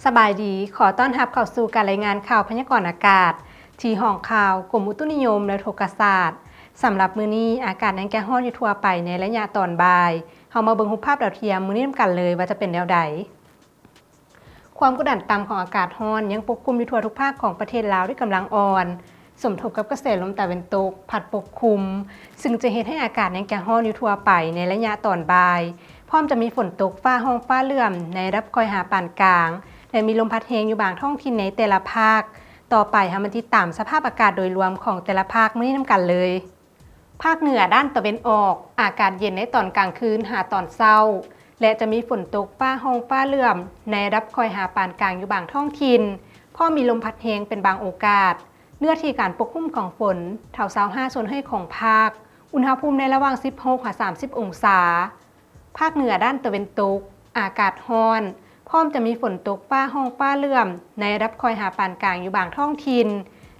สบายดีขอต้อนรับเข้าสู่การรายงานข่าวพยากรณ์อากาศที่ห้องข่าวกรมอุตุนิยมและโทรศาสตร์สำหรับมื้อนี้อากาศยังแก่ร้อนอยู่ทั่วไปในระยะตอนบ่ายเฮามาเบิ่งรูปภาพดาวเทียมมื้อนี้นำกันเลยว่าจะเป็นแนวใดความกดดันต่ำของอากาศร้อนยังปกคลุมอยู่ทั่วทุกภาคของประเทศลาวด้วยกำลังอ่อนสมทบกับกระแสลมตะวันตกพัดปกคลุมซึ่งจะเฮ็ดให้อากาศยังแก่ร้อนอยู่ทั่วไปในระยะตอนบ่ายพร้อมจะมีฝนตกฟ้าร้องฟ้าเหลื่อมในระดับค่อยหาปานกลางและมีลมพัดแรงอยู่บางท้องถิ่นในแต่ละภาคต่อไปเฮามาติดตามสภาพอากาศโดยรวมของแต่ละภาคมื้อนี้นำกันเลยภาคเหนือด้านตะวันออกอากาศเย็นในตอนกลางคืนหาตอนเช้าและจะมีฝนตกฟ้าร้องฟ้าเหลื่อมในระดับค่อยหาปานกลางอยู่บางท้องถิ่นพอมีลมพัดแรงเป็นบางโอกาสเนื้อที่การปกคลุมของฝนเท่า25ส่วนให้ของภาคอุณหภูมิในระหว่าง16-30องศาภาคเหนือด้านตะวันตกอากาศร้อนพร้อมจะมีฝนตกฟ้าร้องฟ้าเหลื่อมในระดับค่อยหาปานกลางอยู่บางท้องถิ่น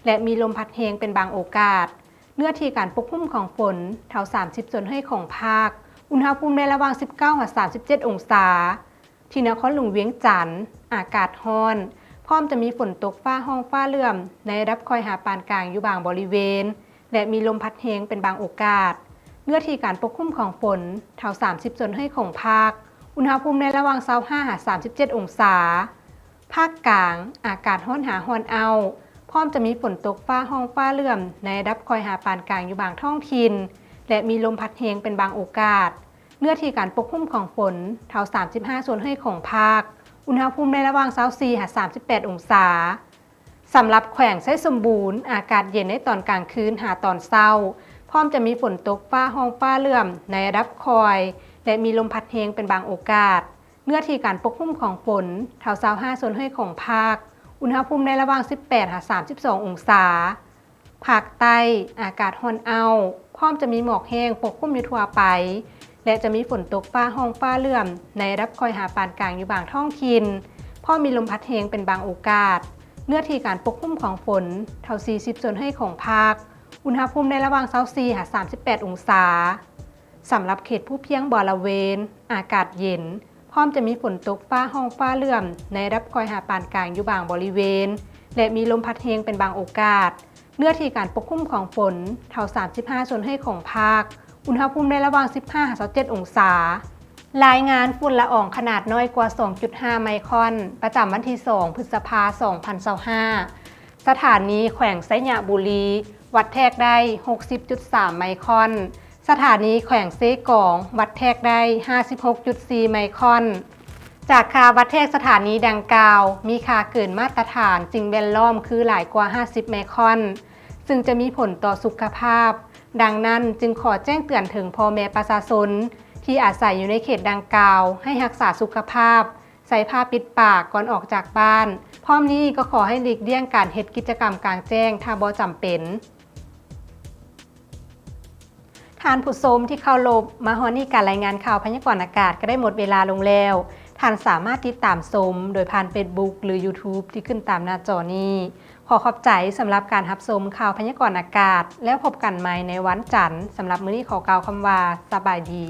และมีลมพัดแรงเป็นบางโอกาสเนื้อที่การปกคลุมของฝนเท่า30ส่วนให้ของภาคอุณหภูมิในระหว่าง19-37องศาที่นครหลวงเวียงจันทร์อากาศร้อนพร้อมจะมีฝนตกฟ้าร้องฟ้าเหลื่อมในระดับค่อยหาปานกลางอยู่บางบริเวณและมีลมพัดแรงเป็นบางโอกาสเนื้อที่การปกคลุมของฝนเท่า30ส่วนให้ของภาคอุณหภูมิในระหว่าง25-37องศาภาคกลางอากาศร้อนหาร้อนเอาพร้อมจะมีฝนตกฟ้าร้องฟ้าเหลื่อมในระดับค่อยหาปานกลางอยู่บางท้องถิ่นและมีลมพัดแรงเป็นบางโอกาสเนื้อที่การปกคลุมของฝนเท่า35ส่วนให้ของภาคอุณหภูมิในระหว่าง24-38องศาสำหรับแขวงไชสมบูรณ์อากาศเย็นในตอนกลางคืนหาตอนเช้าพร้อมจะมีฝนตกฟ้าร้องฟ้าเหลื่อมในระดับคอยและมีลมพัดแรงเป็นบางโอกาสเนื้อที่การปกคลุมของฝนเท่า25ส่วนให้ของภาคอุณหภูมิในระหว่าง18-32องศาภาคใต้อากาศร้อนเอาพร้อมจะมีหมอกแห้งปกคลุมอยู่ทั่วไปและจะมีฝนตกฟ้าร้องฟ้าเหลื่อมในระดับค่อยหาปานกลางอยู่บางท้องถิ่นพอมีลมพัดแรงเป็นบางโอกาสเนื้อที่การปกคลุมของฝนเท่า40ส่วนให้ของภาคอุณหภูมิในระหว่าง24-38องศาสำหรับเขตผู้เพียงบริเวณอากาศเย็นพร้อมจะมีฝนตกฟ้าร้องฟ้าเหลื่อมในระดับค่อยหาปานกลางอยู่บางบริเวณและมีลมพัดแรงเป็นบางโอกาสเนื้อที่การปกคลุมของฝนเท่า35ส่วนให้ของภาคอุณหภูมิในระหว่าง15-27องศารายงานฝุ่นละอองขนาดน้อยกว่า 2.5 ไมครอนประจำวันที่2พฤษภาคม2025สถานีแขวงไชยบุรีวัดแทกได้ 60.3 ไมครอนสถานีแขวงเซกองวัดแทกได้ 56.4 ไมครอนจากค่าวัดแทกสถานีดังกล่าวมีค่าเกินมาตรฐานสิ่งแวดล้อมคือหลายกว่า50 ไมครอนซึ่งจะมีผลต่อสุขภาพดังนั้นจึงขอแจ้งเตือนถึงพ่อแม่ประชาชนที่อาศัยอยู่ในเขตดังกล่าวให้รักษาสุขภาพใส่ผ้าปิดปากก่อนออกจากบ้านพร้อมนี้ก็ขอให้หลีกเลี่ยงการเฮ็ดกิจกรรมกลางแจ้งถ้าบ่จำเป็นท่านผู้ชมที่เข้ารบมาฮอนี่การรายงานข่าวพยากรณ์อากาศก็ได้หมดเวลาลงแล้วท่านสามารถติดตามชมโดยผ่าน Facebook หรือ YouTube ที่ขึ้นตามหน้าจอนี้ขอขอบใจสำหรับการรับชมข่าวพยากรณ์อากาศแล้วพบกันใหม่ในวันจันทร์สำหรับมื้อนี้ขอกล่าวคำว่าสบายดี